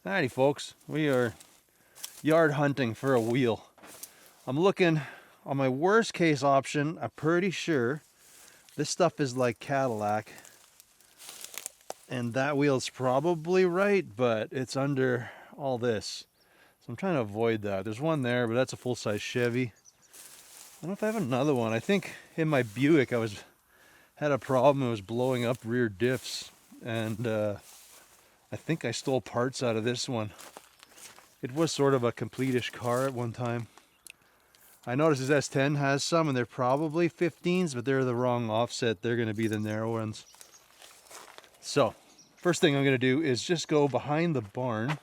Alrighty folks, we are yard hunting for a wheel. I'm looking on my worst case option. I'm pretty sure this stuff is like Cadillac and that wheel's probably right, but it's under all this. So I'm trying to avoid that. There's one there, but that's a full-size Chevy. I don't know if I have another one. I think in my Buick I had a problem. It was blowing up rear diffs, and I think I stole parts out of this one. It was sort of a complete-ish car at one time. I noticed this S10 has some, and they're probably 15s, but they're the wrong offset. They're going to be the narrow ones. So, first thing I'm going to do is just go behind the barn. I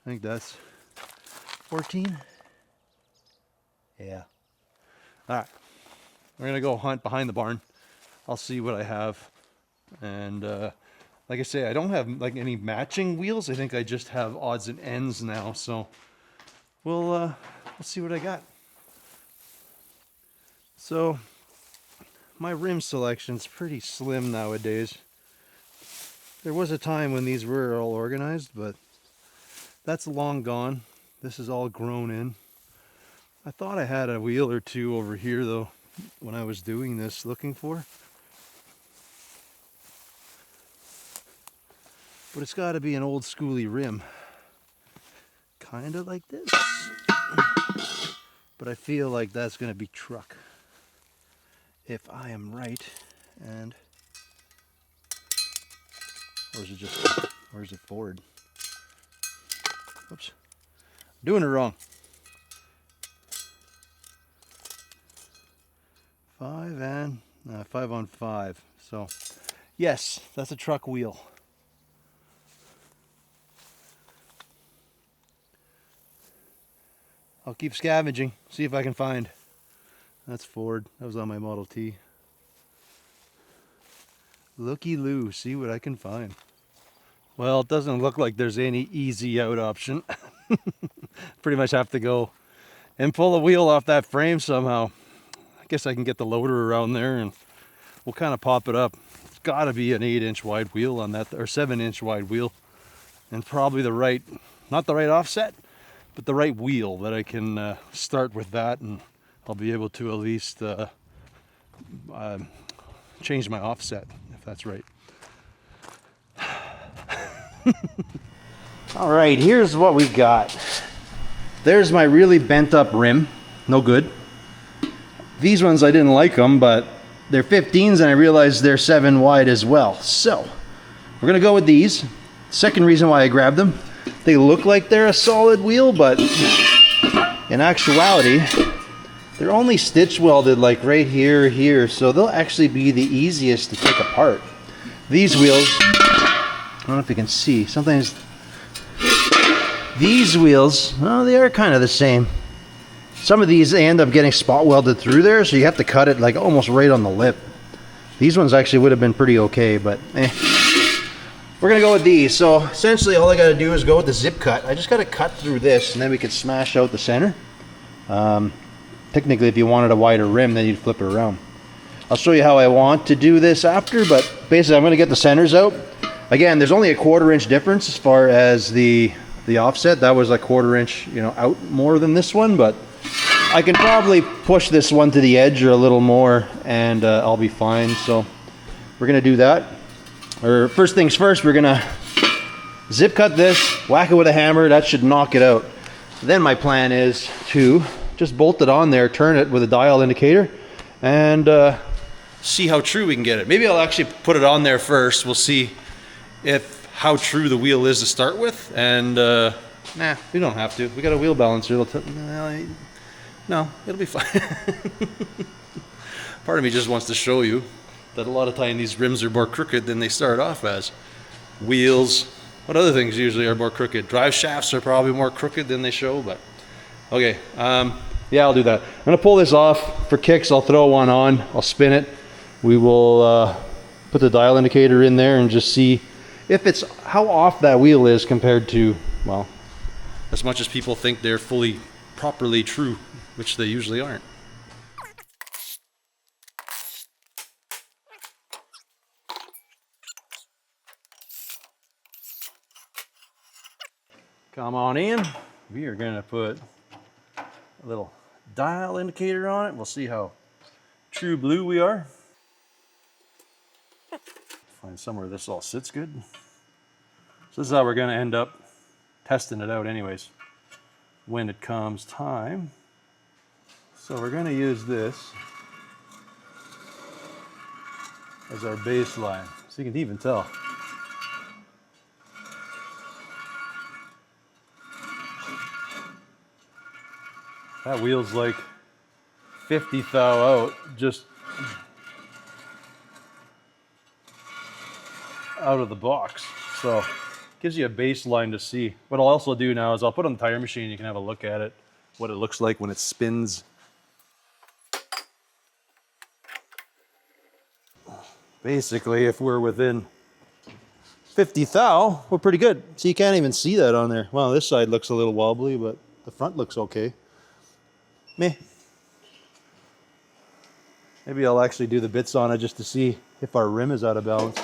think that's 14. Yeah. All right. We're going to go hunt behind the barn. I'll see what I have. And like I say, I don't have like any matching wheels. I think I just have odds and ends now. So we'll see what I got. So my rim selection's pretty slim nowadays. There was a time when these were all organized, but that's long gone. This is all grown in. I thought I had a wheel or two over here though when I was doing this, looking for. But it's got to be an old schooly rim. Kind of like this. But I feel like that's going to be truck. If I am right. And... or is it Ford? Oops. Doing it wrong. 5 on 5. So, yes, that's a truck wheel. I'll keep scavenging, see if I can find. That's Ford. That was on my Model T. Looky-loo, see what I can find. Well, it doesn't look like there's any easy out option. Pretty much have to go and pull the wheel off that frame somehow. I guess I can get the loader around there and we'll kind of pop it up. It's got to be an 8-inch wide wheel on that, or 7-inch wide wheel. And probably the right, not the right offset, but the right wheel that I can start with that, and I'll be able to at least change my offset, if that's right. All right, here's what we got. There's my really bent up rim, no good. These ones I didn't like them, but they're 15s and I realized they're 7 wide as well. So we're gonna go with these. Second reason why I grabbed them, they look like they're a solid wheel, but in actuality, they're only stitch welded like right here, so they'll actually be the easiest to take apart. These wheels, I don't know if you can see, sometimes these wheels, oh, they are kind of the same. Some of these, they end up getting spot welded through there, so you have to cut it like almost right on the lip. These ones actually would have been pretty okay, but we're gonna go with these. So essentially all I gotta do is go with the zip cut. I just gotta cut through this and then we can smash out the center. Technically if you wanted a wider rim, then you'd flip it around. I'll show you how I want to do this after, but basically I'm gonna get the centers out. Again, there's only a 1/4 inch difference as far as the offset. That was a 1/4 inch, you know, out more than this one, but I can probably push this one to the edge or a little more and I'll be fine. So we're gonna do that. Or first things first, we're gonna zip cut this, whack it with a hammer. That should knock it out. Then my plan is to just bolt it on there, turn it with a dial indicator, and see how true we can get it. Maybe I'll actually put it on there first. We'll see how true the wheel is to start with. And nah, we don't have to. We got a wheel balancer. No, it'll be fine. Part of me just wants to show you that a lot of time these rims are more crooked than they start off as. Wheels, what other things usually are more crooked? Drive shafts are probably more crooked than they show, but okay. Yeah, I'll do that. I'm gonna pull this off for kicks. I'll throw one on, I'll spin it. We will put the dial indicator in there and just see if it's how off that wheel is compared to, well, as much as people think they're fully properly true, which they usually aren't. Come on in. We are gonna put a little dial indicator on it. We'll see how true blue we are. Find somewhere this all sits good. So this is how we're gonna end up testing it out anyways when it comes time. So we're gonna use this as our baseline. So you can even tell. That wheel's like 50 thou out, just out of the box. So gives you a baseline to see. What I'll also do now is I'll put on the tire machine. You can have a look at it, what it looks like when it spins. Basically, if we're within 50 thou, we're pretty good. So you can't even see that on there. Well, this side looks a little wobbly, but the front looks okay. Meh. Maybe I'll actually do the bits on it just to see if our rim is out of balance.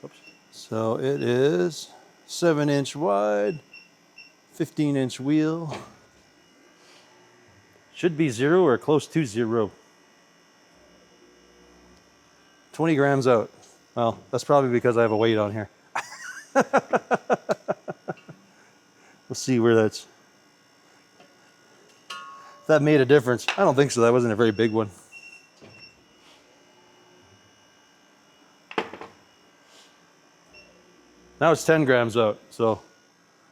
Oops. So it is 7-inch wide, 15-inch wheel. Should be 0 or close to 0. 20 grams out. Well, that's probably because I have a weight on here. We'll see where that's... That made a difference. I don't think so. That wasn't a very big one. Now it's 10 grams out. So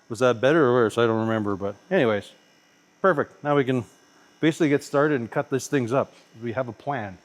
was that better or worse? I don't remember. But anyways, perfect. Now we can basically get started and cut these things up. We have a plan.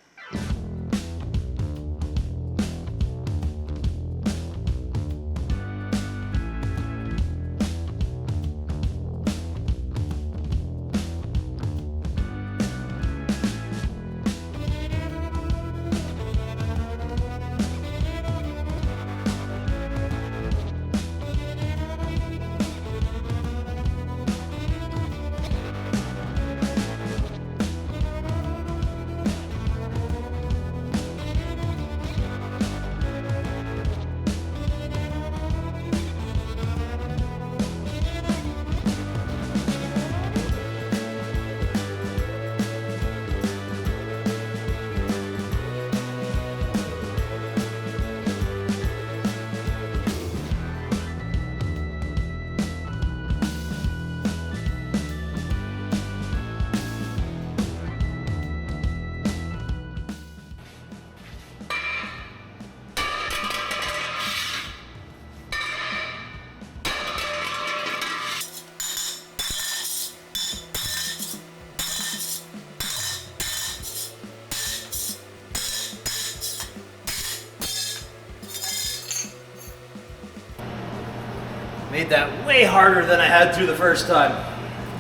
Made that way harder than I had to the first time.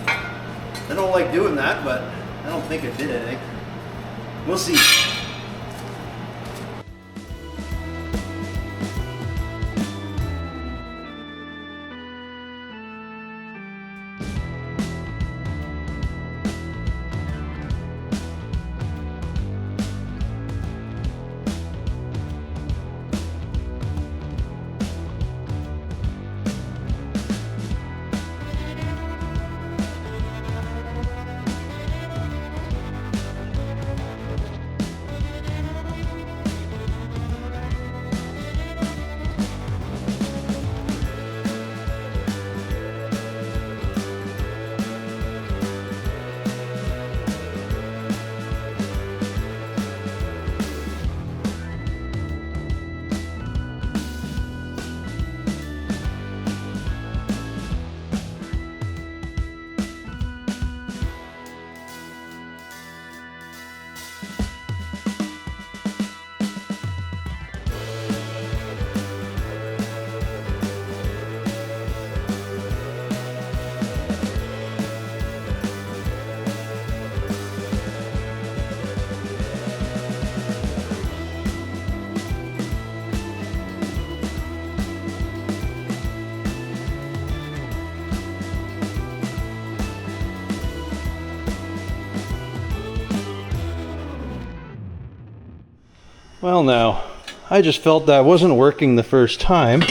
I don't like doing that, but I don't think it did anything. We'll see. Well now, I just felt that wasn't working the first time.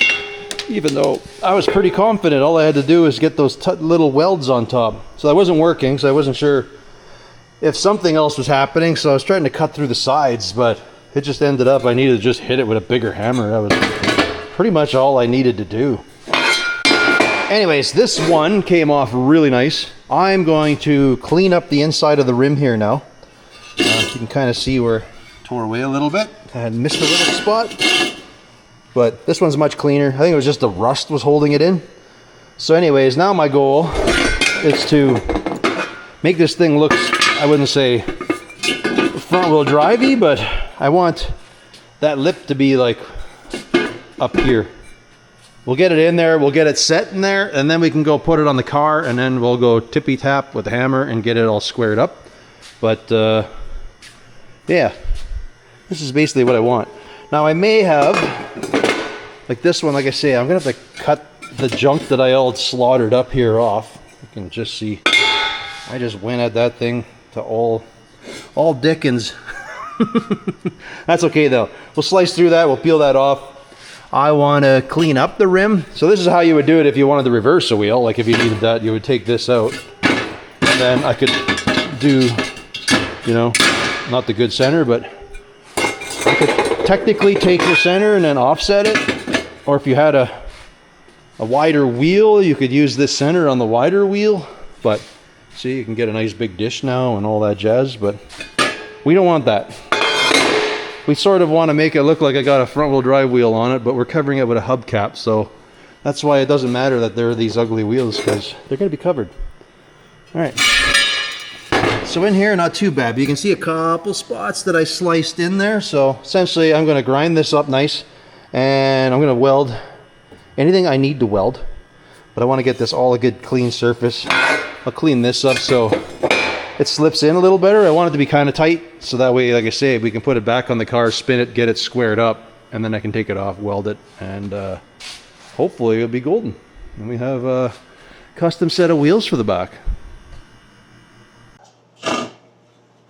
even though I was pretty confident. All I had to do is get those little welds on top. So that wasn't working, so I wasn't sure if something else was happening, so I was trying to cut through the sides, but it just ended up I needed to just hit it with a bigger hammer. That was pretty much all I needed to do. Anyways, this one came off really nice. I'm going to clean up the inside of the rim here now. You can kind of see where it tore away a little bit. I had missed a little spot, but this one's much cleaner. I think it was just the rust was holding it in. So anyways, now my goal is to make this thing look, I wouldn't say front wheel drivey, but I want that lip to be like up here. We'll get it in there, we'll get it set in there, and then we can go put it on the car, and then we'll go tippy tap with the hammer and get it all squared up. But yeah, this is basically what I want. Now I may have, like this one, like I say, I'm gonna have to cut the junk that I all slaughtered up here off. You can just see, I just went at that thing to all Dickens. That's okay though. We'll slice through that, we'll peel that off. I want to clean up the rim. So this is how you would do it if you wanted to reverse a wheel. Like if you needed that, you would take this out. And then I could do, you know, not the good center, but I could technically take the center and then offset it. Or if you had a wider wheel, you could use this center on the wider wheel. But see, you can get a nice big dish now and all that jazz, but we don't want that. We sort of want to make it look like I got a front wheel drive wheel on it, but we're covering it with a hubcap, so that's why it doesn't matter that there are these ugly wheels, because they're going to be covered. Alright, so in here, not too bad. You can see a couple spots that I sliced in there, so essentially I'm going to grind this up nice, and I'm going to weld anything I need to weld, but I want to get this all a good clean surface. I'll clean this up so it slips in a little better. I want it to be kind of tight, so that way, like I say, we can put it back on the car, spin it, get it squared up, and then I can take it off, weld it, and hopefully it'll be golden. And we have a custom set of wheels for the back.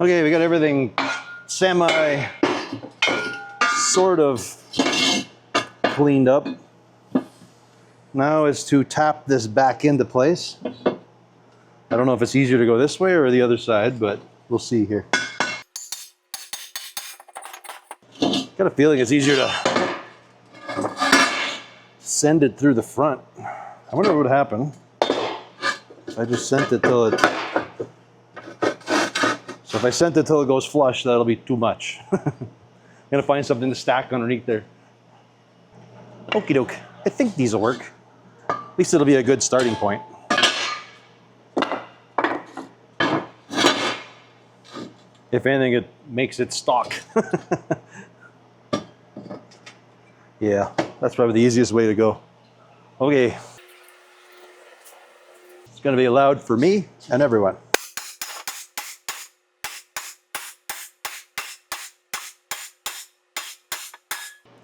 Okay, we got everything semi sort of cleaned up. Now is to tap this back into place. I don't know if it's easier to go this way or the other side, but we'll see here. Got a feeling it's easier to send it through the front. I wonder what would happen if I just sent it till it... So if I sent it till it goes flush, that'll be too much. I'm gonna find something to stack underneath there. Okie doke. I think these will work. At least it'll be a good starting point. If anything, it makes it stock. Yeah, that's probably the easiest way to go. Okay. It's gonna be loud for me and everyone.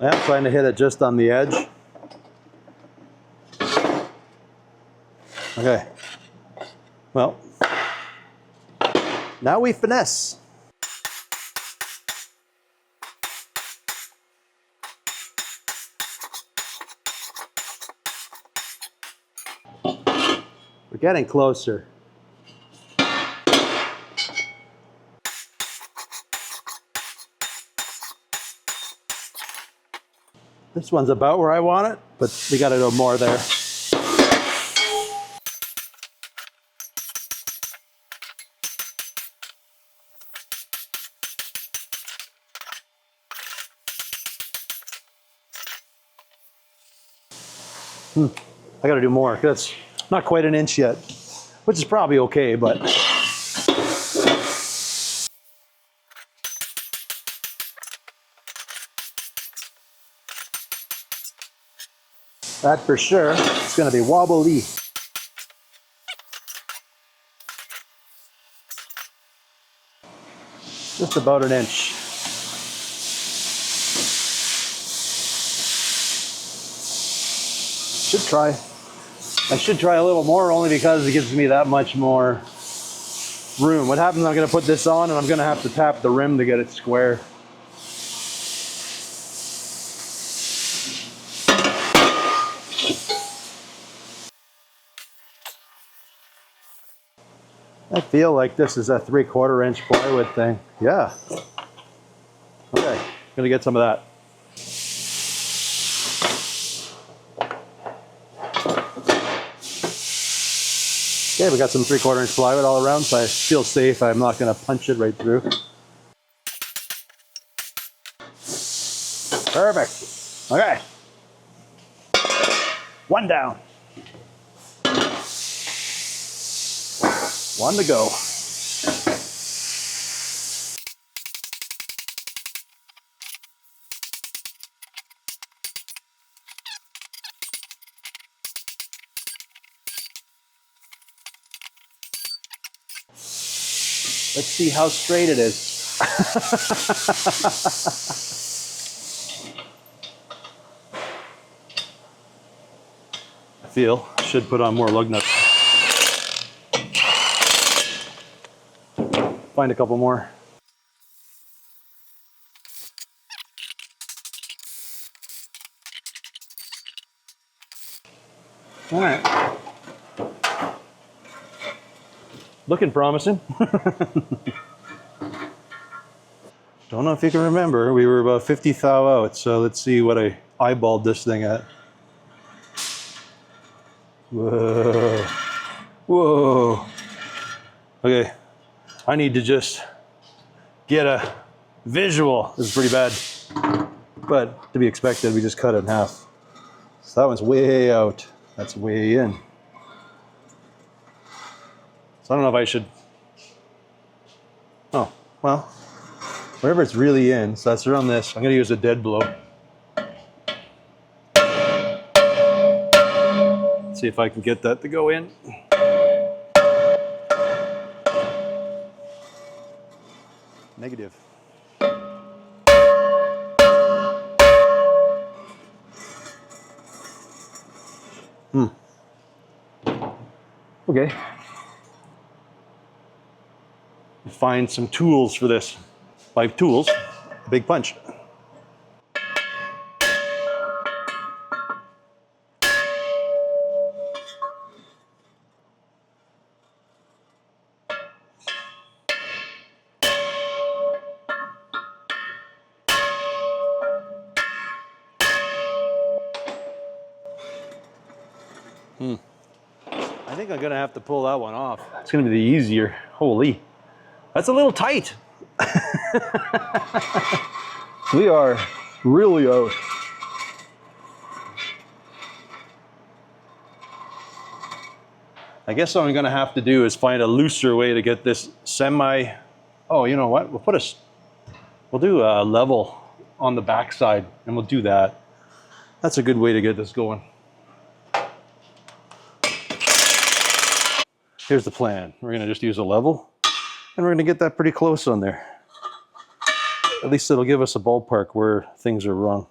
I'm trying to hit it just on the edge. Okay. Well, now we finesse. We're getting closer. This one's about where I want it, but we got to do more there. I got to do more. That's not quite an inch yet, which is probably okay, but that for sure is going to be wobbly. Just about an inch. Should try. I should try a little more only because it gives me that much more room. What happens, I'm going to put this on and I'm going to have to tap the rim to get it square. I feel like this is a 3/4 inch plywood thing. Yeah. Okay, gonna get some of that. Okay, we got some 3/4 inch plywood all around, so I feel safe. I'm not gonna punch it right through. Perfect. Okay. One down. One to go. Let's see how straight it is. I feel I should put on more lug nuts. Find a couple more. All right. Looking promising. Don't know if you can remember, we were about 50 thou out, so let's see what I eyeballed this thing at. Whoa. Whoa. Okay, I need to just get a visual. This is pretty bad, but to be expected, we just cut it in half. So that one's way out, that's way in. So I don't know if I should, oh, well, wherever it's really in, so that's around this. I'm gonna use a dead blow. See if I can get that to go in. Negative. Okay. Find some tools for this. By tools, a big punch. I think I'm gonna have to pull that one off. It's gonna be the easier. Holy, that's a little tight. We are really out. I guess what I'm gonna have to do is find a looser way to get this semi. Oh, you know what? We'll do a level on the back side, and we'll do that. That's a good way to get this going. Here's the plan. We're gonna just use a level, and we're gonna get that pretty close on there. At least it'll give us a ballpark where things are wrong.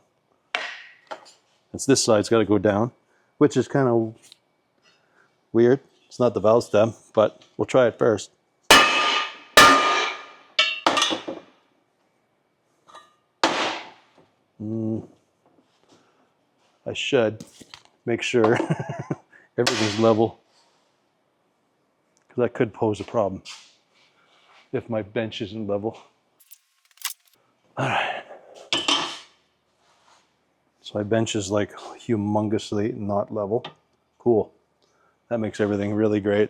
It's this side's gotta go down, which is kind of weird. It's not the valve stem, but we'll try it first. I should make sure everything's level, because that could pose a problem if my bench isn't level. All right. So my bench is like humongously not level. Cool. That makes everything really great.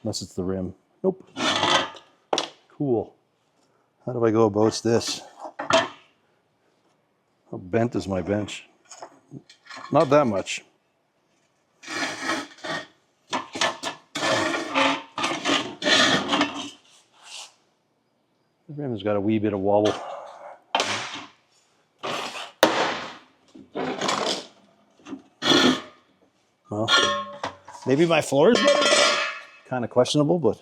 Unless it's the rim. Nope. Cool. How do I go about this? How bent is my bench? Not that much. The rim has got a wee bit of wobble. Well, maybe my floor is better. Kind of questionable, but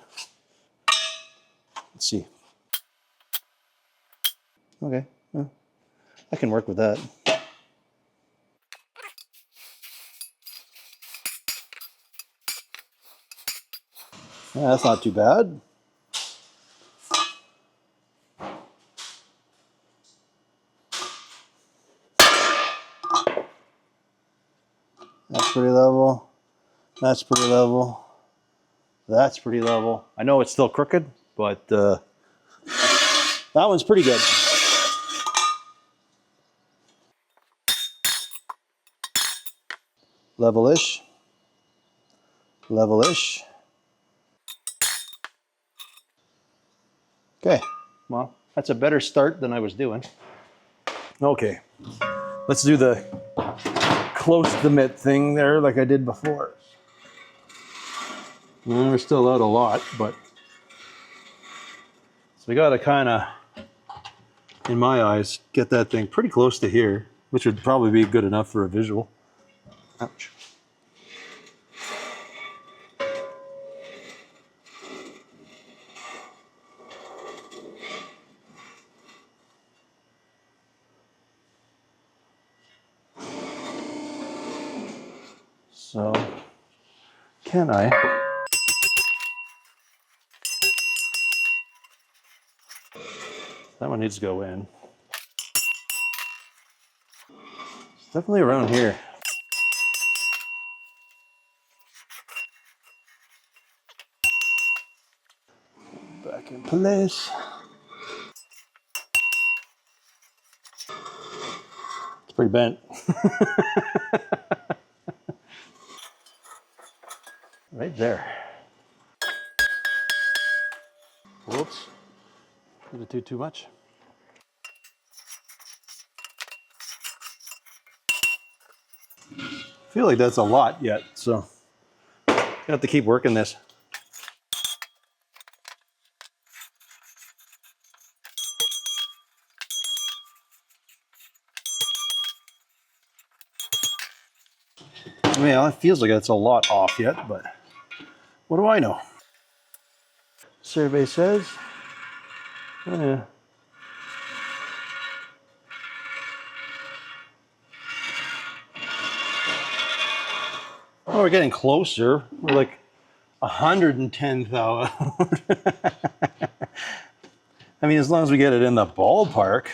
let's see. Okay, well, I can work with that. Yeah, that's not too bad. That's pretty level. That's pretty level. That's pretty level. I know it's still crooked, but that one's pretty good. Level-ish. Level-ish. Okay, well, that's a better start than I was doing. Okay, let's do the close the mitt thing there like I did before. Well, we're still out a lot, but so we gotta kind of, in my eyes, get that thing pretty close to here, which would probably be good enough for a visual. Ouch. So, can I? That one needs to go in. It's definitely around here. Back in place. It's pretty bent. Right there. Whoops. Did it do too much? I feel like that's a lot yet, so I have to keep working this. Well, it feels like it's a lot off yet, but what do I know? Survey says, yeah. Oh, we're getting closer. We're like 110,000. I mean, as long as we get it in the ballpark,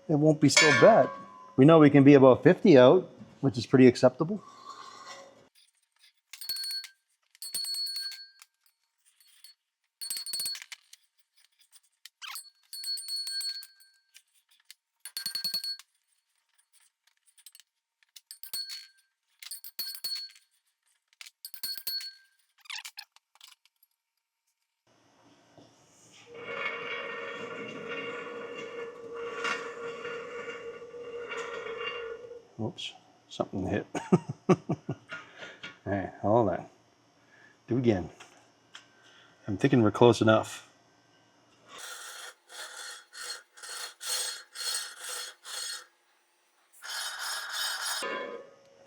it won't be so bad. We know we can be about 50 out, which is pretty acceptable. Oops, something hit. Hey, hold on. Do it again. I'm thinking we're close enough. I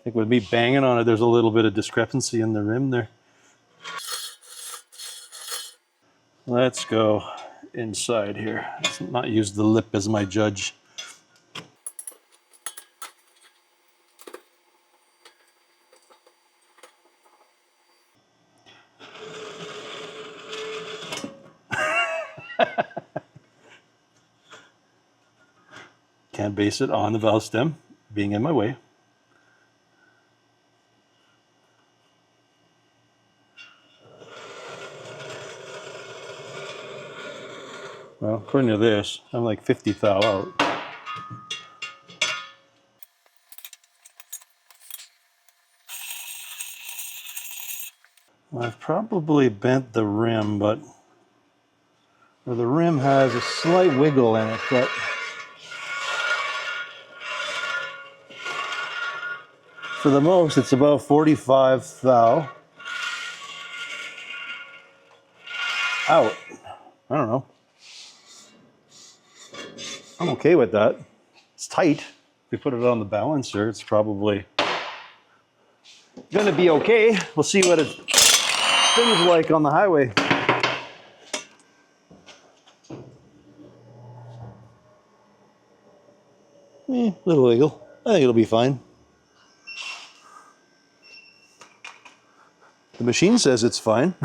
think with me banging on it, there's a little bit of discrepancy in the rim there. Let's go inside here. Let's not use the lip as my judge. Can't base it on the valve stem being in my way. Well, according to this, I'm like 50 thou out. I've probably bent the rim, but or the rim has a slight wiggle in it, but for the most, it's about 45 thou out. I don't know. I'm okay with that. It's tight. If we put it on the balancer, it's probably gonna be okay. We'll see what it spins like on the highway. Little wiggle. I think it'll be fine. The machine says it's fine.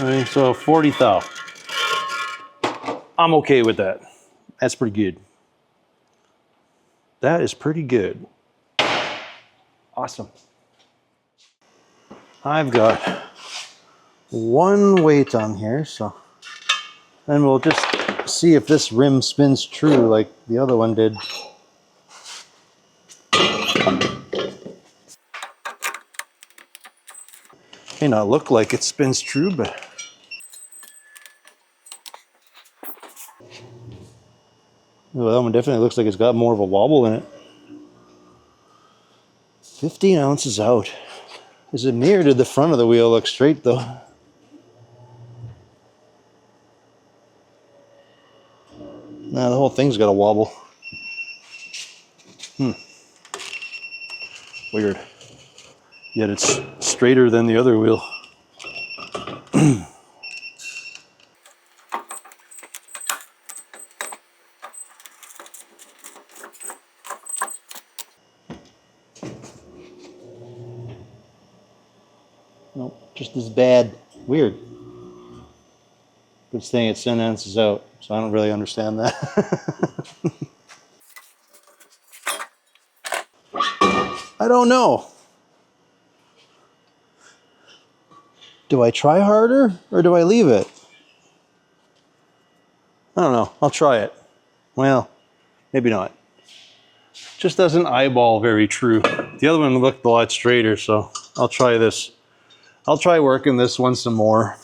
Okay, so 40 thou. I'm okay with that. That's pretty good. That is pretty good. Awesome. I've got one weight on here, so then we'll just see if this rim spins true like the other one did. May not look like it spins true, but well, that one definitely looks like it's got more of a wobble in it. 15 ounces out. Is it me or did the front of the wheel look straight though? Nah, the whole thing's got a wobble. Weird. Yet it's straighter than the other wheel. Nope, just as bad. Weird. Good thing it's 10 ounces out, so I don't really understand that. I don't know. Do I try harder or do I leave it? I don't know. I'll try it. Well, maybe not. Just doesn't eyeball very true. The other one looked a lot straighter, so I'll try this. I'll try working this one some more.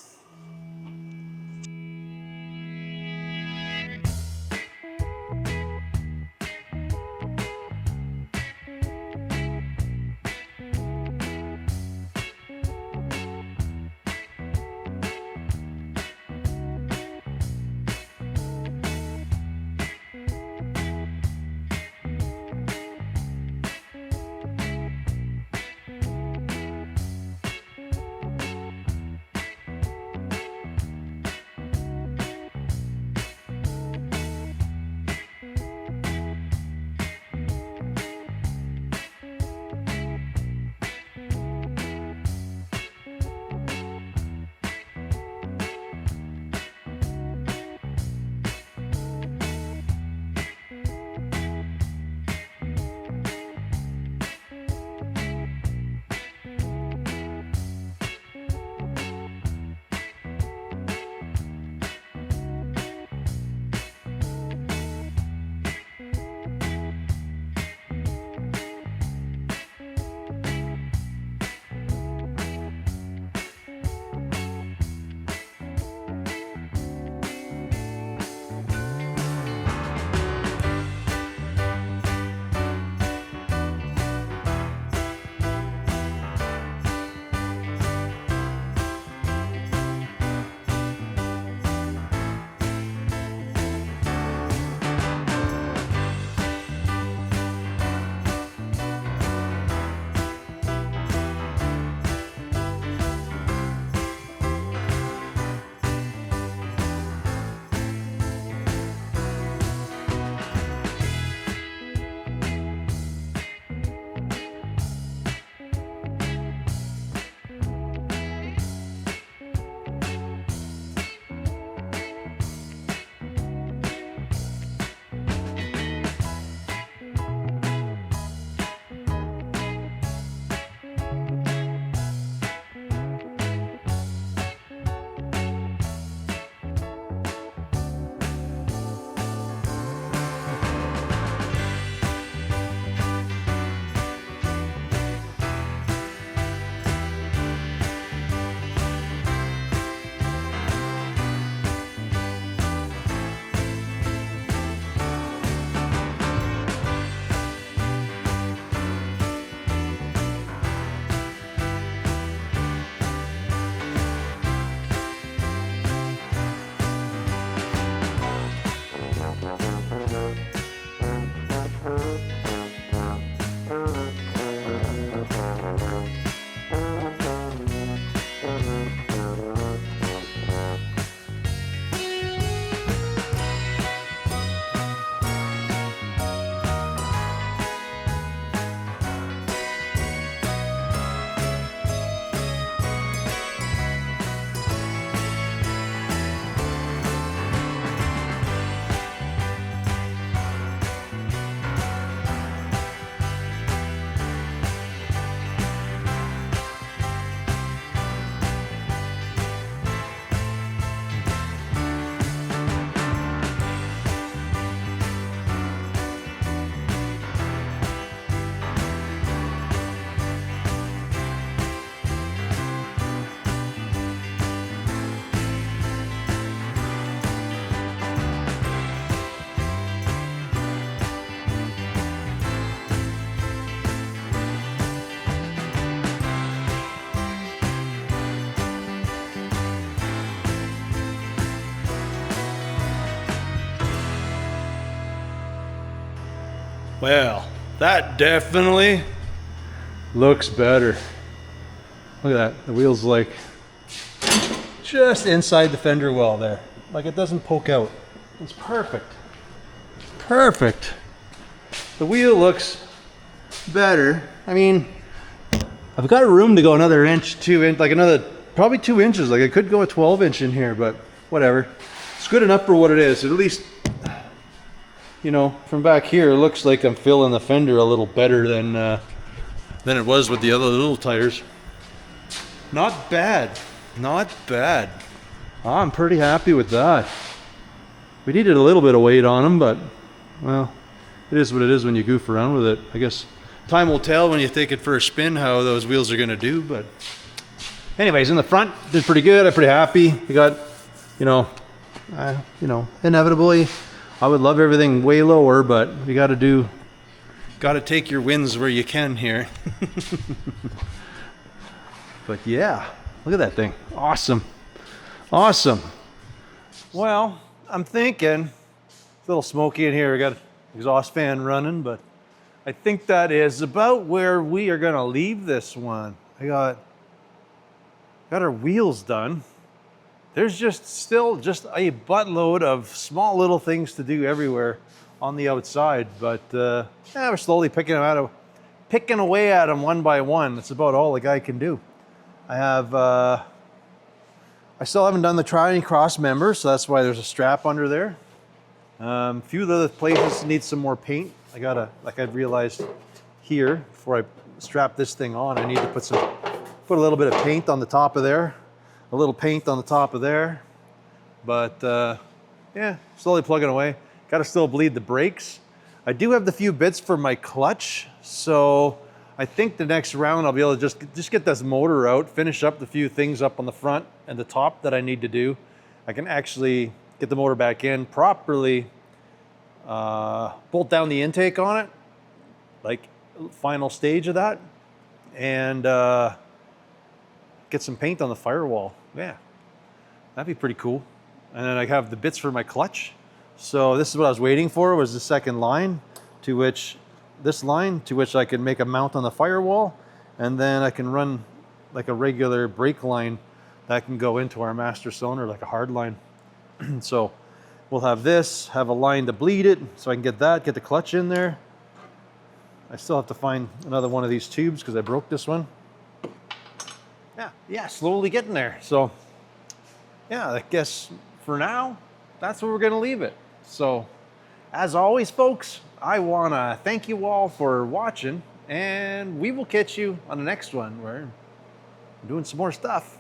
Well, that definitely looks better. Look at that. The wheel's like just inside the fender well there. Like it doesn't poke out. It's perfect. Perfect. The wheel looks better. I mean, I've got room to go another inch, 2 inch, like another, probably 2 inches. Like I could go a 12-inch in here, but whatever. It's good enough for what it is. At least, you know, from back here, it looks like I'm filling the fender a little better than it was with the other little tires. Not bad. Not bad. I'm pretty happy with that. We needed a little bit of weight on them, but, well, it is what it is when you goof around with it. I guess time will tell when you take it for a spin how those wheels are going to do, but anyways, in the front, did pretty good. I'm pretty happy. We got, you know, inevitably, I would love everything way lower, but you got to take your wins where you can here. But yeah, look at that thing. Awesome. Awesome. Well, I'm thinking, it's a little smoky in here. We got an exhaust fan running, but I think that is about where we are going to leave this one. I got our wheels done. There's still just a buttload of small little things to do everywhere on the outside, but yeah, we're slowly picking away at them one by one. That's about all the guy can do. I still haven't done the try cross member, so that's why there's a strap under there. A few of the other places need some more paint. Like I've realized here, before I strap this thing on, I need to put a little bit of paint on the top of there, a little paint on the top of there. But yeah, slowly plugging away. Got to still bleed the brakes. I do have the few bits for my clutch, so I think the next round I'll be able to just get this motor out, finish up the few things up on the front and the top that I need to do. I can actually get the motor back in properly, bolt down the intake on it, like final stage of that, and get some paint on the firewall. Yeah, that'd be pretty cool. And then I have the bits for my clutch. So this is what I was waiting for, was the second line, to which I can make a mount on the firewall, and then I can run like a regular brake line that can go into our master cylinder, like a hard line. So we'll have have a line to bleed it, so I can get the clutch in there. I still have to find another one of these tubes because I broke this one. Yeah, slowly getting there. So yeah, I guess for now, that's where we're gonna leave it. So as always, folks, I wanna thank you all for watching, and we will catch you on the next one where I'm doing some more stuff.